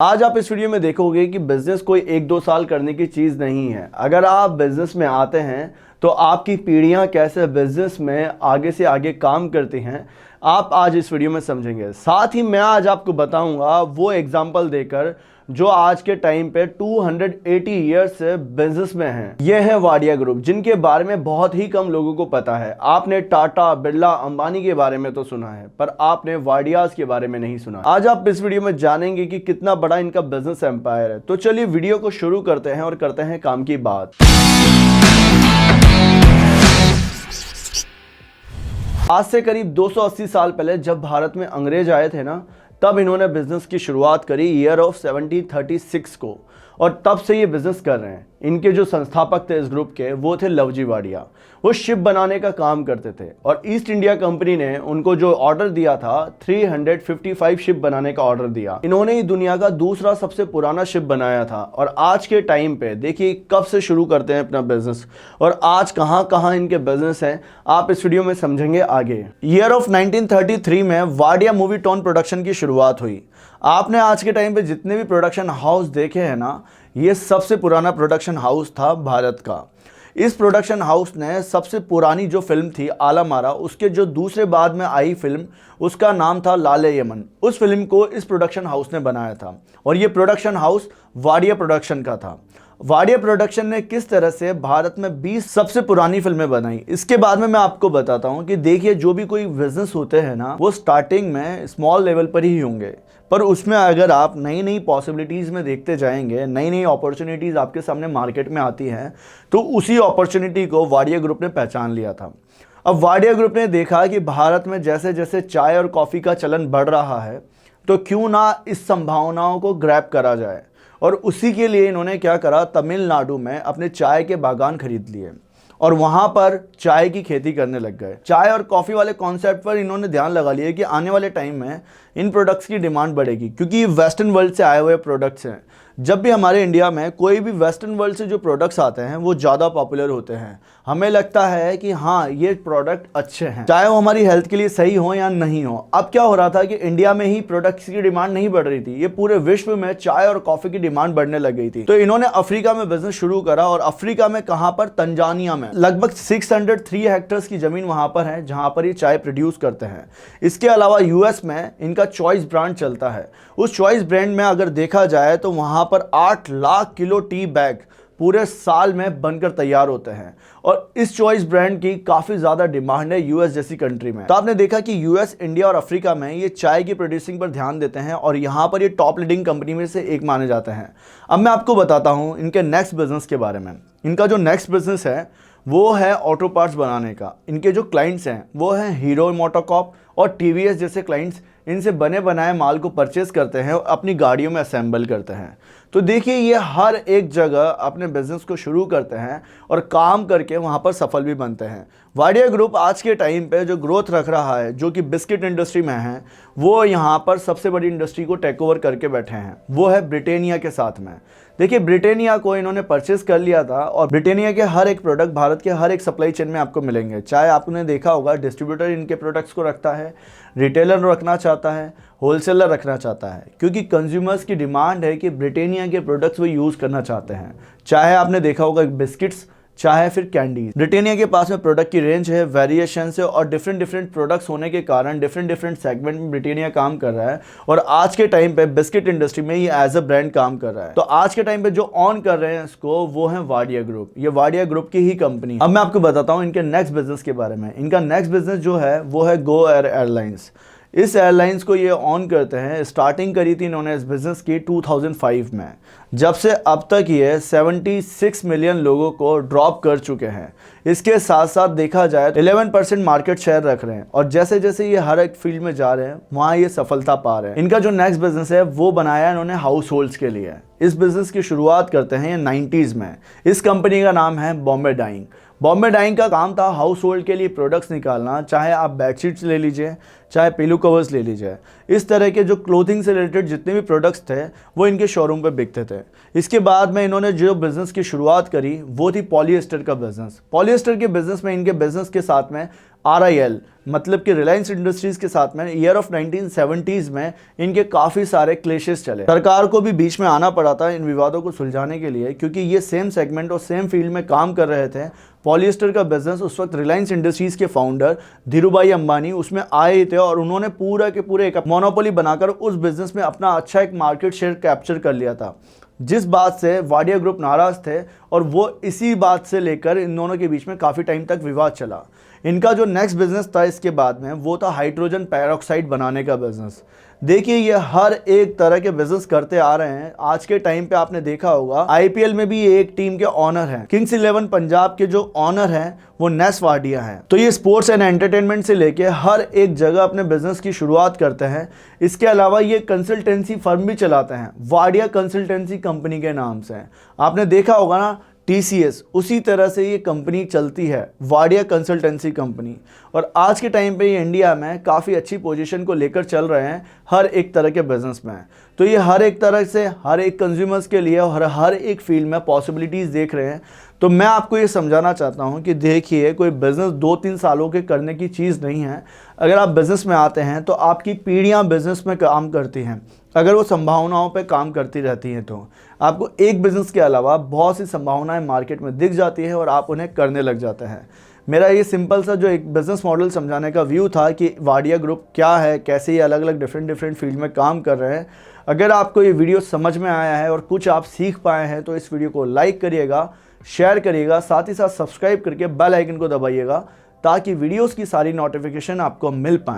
आज आप इस वीडियो में देखोगे कि बिजनेस कोई एक दो साल करने की चीज़ नहीं है। अगर आप बिजनेस में आते हैं तो आपकी पीढ़ियां कैसे बिजनेस में आगे से आगे काम करती हैं, आप आज इस वीडियो में समझेंगे। साथ ही मैं आज आपको बताऊंगा वो एग्जाम्पल देकर जो आज के टाइम पे 280 ईयर्स से बिजनेस में हैं। ये है वाडिया ग्रुप, जिनके बारे में बहुत ही कम लोगों को पता है। आपने टाटा, बिरला, अंबानी के बारे में तो सुना है, पर आपने वाडियास के बारे में नहीं सुना। आज आप इस वीडियो में जानेंगे कि कितना बड़ा इनका बिजनेस एम्पायर है। तो चलिए वीडियो को शुरू करते हैं और करते हैं काम की बात। आज से करीब 280 साल पहले जब भारत में अंग्रेज आए थे ना, तब इन्होंने बिजनेस की शुरुआत करी ईयर ऑफ 1736 को, और तब से ये बिजनेस कर रहे हैं। इनके जो संस्थापक थे इस ग्रुप के, वो थे लवजी वाडिया। वो शिप बनाने का काम करते थे और ईस्ट इंडिया कंपनी ने उनको जो ऑर्डर दिया था 355 शिप बनाने का ऑर्डर दिया। इन्होंने ही दुनिया का दूसरा सबसे पुराना शिप बनाया था। और आज के टाइम पे देखिए कब से शुरू करते हैं अपना बिजनेस और आज कहां कहां इनके बिजनेस हैं, आप इस वीडियो में समझेंगे आगे। ईयर ऑफ 1933 में वाडिया मूवी टोन प्रोडक्शन की शुरुआत हुई। आपने आज के टाइम पे जितने भी प्रोडक्शन हाउस देखे हैं ना, ये सबसे पुराना प्रोडक्शन हाउस था भारत का। इस प्रोडक्शन हाउस ने सबसे पुरानी जो फिल्म थी आला मारा, उसके जो दूसरे बाद में आई फिल्म, उसका नाम था लाले यमन। उस फिल्म को इस प्रोडक्शन हाउस ने बनाया था और ये प्रोडक्शन हाउस वाडिया प्रोडक्शन का था। वाडिया प्रोडक्शन ने किस तरह से भारत में 20 सबसे पुरानी फिल्में बनाई, इसके बाद में मैं आपको बताता हूं कि देखिए जो भी कोई बिजनेस होते हैं ना, वो स्टार्टिंग में स्मॉल लेवल पर ही होंगे, पर उसमें अगर आप नई नई पॉसिबिलिटीज़ में देखते जाएंगे, नई नई अपॉर्चुनिटीज़ आपके सामने मार्केट में आती हैं, तो उसी अपॉर्चुनिटी को वाडिया ग्रुप ने पहचान लिया था। अब वाडिया ग्रुप ने देखा कि भारत में जैसे जैसे चाय और कॉफ़ी का चलन बढ़ रहा है, तो क्यों ना इस संभावनाओं को ग्रैब करा जाए। और उसी के लिए इन्होंने क्या करा, तमिलनाडु में अपने चाय के बागान खरीद लिए और वहां पर चाय की खेती करने लग गए। चाय और कॉफ़ी वाले कॉन्सेप्ट पर इन्होंने ध्यान लगा लिया कि आने वाले टाइम में इन प्रोडक्ट्स की डिमांड बढ़ेगी, क्योंकि ये वेस्टर्न वर्ल्ड से आए हुए प्रोडक्ट्स हैं। जब भी हमारे इंडिया में कोई भी वेस्टर्न वर्ल्ड से जो प्रोडक्ट्स आते हैं वो ज़्यादा पॉपुलर होते हैं। हमें लगता है कि हाँ, ये प्रोडक्ट अच्छे हैं, चाहे वो हमारी हेल्थ के लिए सही हो या नहीं हो। अब क्या हो रहा था कि इंडिया में ही प्रोडक्ट्स की डिमांड नहीं बढ़ रही थी, ये पूरे विश्व में चाय और कॉफ़ी की डिमांड बढ़ने लग गई थी। तो इन्होंने अफ्रीका में बिजनेस शुरू करा, और अफ्रीका में कहाँ पर, तंजानिया में लगभग 603 हेक्टर्स की जमीन वहाँ पर है जहाँ पर ये चाय प्रोड्यूस करते हैं। इसके अलावा यूएस में इनका चॉइस ब्रांड चलता है। उस चॉइस ब्रांड में अगर देखा जाए तो वहाँ पर 8 लाख किलो टी बैग पूरे साल में बनकर तैयार होते हैं, और इस चॉइस ब्रांड की काफ़ी ज़्यादा डिमांड है यूएस जैसी कंट्री में। तो आपने देखा कि यूएस, इंडिया और अफ्रीका में ये चाय की प्रोड्यूसिंग पर ध्यान देते हैं और यहाँ पर ये टॉप लीडिंग कंपनी में से एक माने जाते हैं। अब मैं आपको बताता हूँ इनके नेक्स्ट बिजनेस के बारे में। इनका जो नेक्स्ट बिजनेस है वो है ऑटो पार्ट्स बनाने का। इनके जो क्लाइंट्स हैं वो हैं हीरो मोटोकॉर्प और टीवीएस जैसे क्लाइंट्स। इनसे बने बनाए माल को परचेज करते हैं और अपनी गाड़ियों में असेंबल करते हैं। तो देखिए ये हर एक जगह अपने बिजनेस को शुरू करते हैं और काम करके वहाँ पर सफल भी बनते हैं। वाडिया ग्रुप आज के टाइम पे जो ग्रोथ रख रहा है, जो कि बिस्किट इंडस्ट्री में है, वो यहाँ पर सबसे बड़ी इंडस्ट्री को टेक ओवर करके बैठे हैं, वो है ब्रिटानिया के साथ में। देखिए ब्रिटानिया को इन्होंने परचेज कर लिया था और ब्रिटानिया के हर एक प्रोडक्ट भारत के हर एक सप्लाई चेन में आपको मिलेंगे। चाहे आपने देखा होगा डिस्ट्रीब्यूटर इनके प्रोडक्ट्स को रखता है, रिटेलर रखना चाहता है, होलसेलर रखना चाहता है, क्योंकि कंज्यूमर्स की डिमांड है कि ब्रिटानिया के प्रोडक्ट्स वो यूज़ करना चाहते हैं। चाहे आपने देखा होगा बिस्किट्स, चाहे फिर कैंडीज। ब्रिटानिया के पास में प्रोडक्ट की रेंज है, वेरिएशन है, और डिफरेंट प्रोडक्ट्स होने के कारण डिफरेंट सेगमेंट में ब्रिटानिया काम कर रहा है। और आज के टाइम पे बिस्किट इंडस्ट्री में ये एज अ ब्रांड काम कर रहा है। तो आज के टाइम पे जो ऑन कर रहे हैं इसको, वो है वाडिया ग्रुप। ये वाडिया ग्रुप की ही कंपनी। अब मैं आपको बताता हूँ इनके नेक्स्ट बिजनेस के बारे में। इनका नेक्स्ट बिजनेस जो है वो है गो एयर एयरलाइंस। इस एयरलाइंस को ये ऑन करते हैं। स्टार्टिंग करी थी इन्होंने इस बिज़नेस की 2005 में। जब से अब तक ये 76 मिलियन लोगों को ड्रॉप कर चुके हैं। इसके साथ साथ देखा जाए 11% मार्केट शेयर रख रहे हैं, और जैसे जैसे ये हर एक फील्ड में जा रहे हैं वहाँ ये सफलता पा रहे हैं। इनका जो नेक्स्ट बिजनेस है वो बनाया इन्होंने हाउस होल्ड्स के लिए। इस बिज़नेस की शुरुआत करते हैं ये 90s में। इस कंपनी का नाम है बॉम्बे डाइंग। बॉम्बे डाइंग का काम था हाउस होल्ड के लिए प्रोडक्ट्स निकालना, चाहे आप बेडशीट्स ले लीजिए, चाहे पिलो कवर्स ले लीजिए। इस तरह के जो क्लोथिंग से रिलेटेड जितने भी प्रोडक्ट्स थे वो इनके शोरूम पे बिकते थे। इसके बाद में इन्होंने जो बिज़नेस की शुरुआत करी वो थी पॉलिएस्टर का बिज़नेस। पॉलिएस्टर के बिज़नेस में इनके बिज़नेस के साथ में RIL मतलब कि रिलायंस इंडस्ट्रीज़ के साथ में ईयर ऑफ 1970s में इनके काफ़ी सारे क्लेशेस चले। सरकार को भी बीच में आना पड़ा था इन विवादों को सुलझाने के लिए, क्योंकि ये सेम सेगमेंट और सेम फील्ड में काम कर रहे थे। पॉलिएस्टर का बिजनेस उस वक्त रिलायंस इंडस्ट्रीज़ के फाउंडर धीरूभाई अंबानी उसमें आए थे और उन्होंने पूरा के पूरे एक मोनोपोली बनाकर उस बिज़नेस में अपना अच्छा एक मार्केट शेयर कैप्चर कर लिया था, जिस बात से वाडिया ग्रुप नाराज़ थे और वो इसी बात से लेकर इन दोनों के बीच में काफ़ी टाइम तक विवाद चला। इनका जो नेक्स्ट बिज़नेस था इसके बाद में वो था हाइड्रोजन पेरोक्साइड बनाने का बिज़नेस। देखिए ये हर एक तरह के बिज़नेस करते आ रहे हैं। आज के टाइम पे आपने देखा होगा IPL में भी एक टीम के ऑनर हैं, किंग्स 11 पंजाब के जो ऑनर हैं वो नेस वाडिया हैं। तो ये स्पोर्ट्स एंड एंटरटेनमेंट से लेके हर एक जगह अपने बिजनेस की शुरुआत करते हैं। इसके अलावा ये कंसल्टेंसी फर्म भी चलाते हैं, वाडिया कंसल्टेंसी कंपनी के नाम से। आपने देखा होगा ना TCS, उसी तरह से ये कंपनी चलती है, वाडिया कंसल्टेंसी कंपनी। और आज के टाइम पे ये इंडिया में काफ़ी अच्छी पोजीशन को लेकर चल रहे हैं हर एक तरह के बिजनेस में। तो ये हर एक तरह से हर एक कंज्यूमर्स के लिए और हर एक फील्ड में पॉसिबिलिटीज़ देख रहे हैं। तो मैं आपको ये समझाना चाहता हूँ कि देखिए कोई बिज़नेस 2-3 सालों के करने की चीज़ नहीं है। अगर आप बिज़नेस में आते हैं तो आपकी पीढ़ियाँ बिज़नेस में काम करती हैं। अगर वो संभावनाओं पे काम करती रहती हैं तो आपको एक बिज़नेस के अलावा बहुत सी संभावनाएं मार्केट में दिख जाती है और आप उन्हें करने लग जाते हैं। मेरा ये सिंपल सा जो एक बिज़नेस मॉडल समझाने का व्यू था कि वाडिया ग्रुप क्या है, कैसे ये अलग अलग डिफरेंट फील्ड में काम कर रहे हैं। अगर आपको ये वीडियो समझ में आया है और कुछ आप सीख पाए हैं तो इस वीडियो को लाइक करिएगा, शेयर करिएगा, साथ ही साथ सब्सक्राइब करके बेल आइकन को दबाइएगा ताकि वीडियोज़ की सारी नोटिफिकेशन आपको मिल पाए।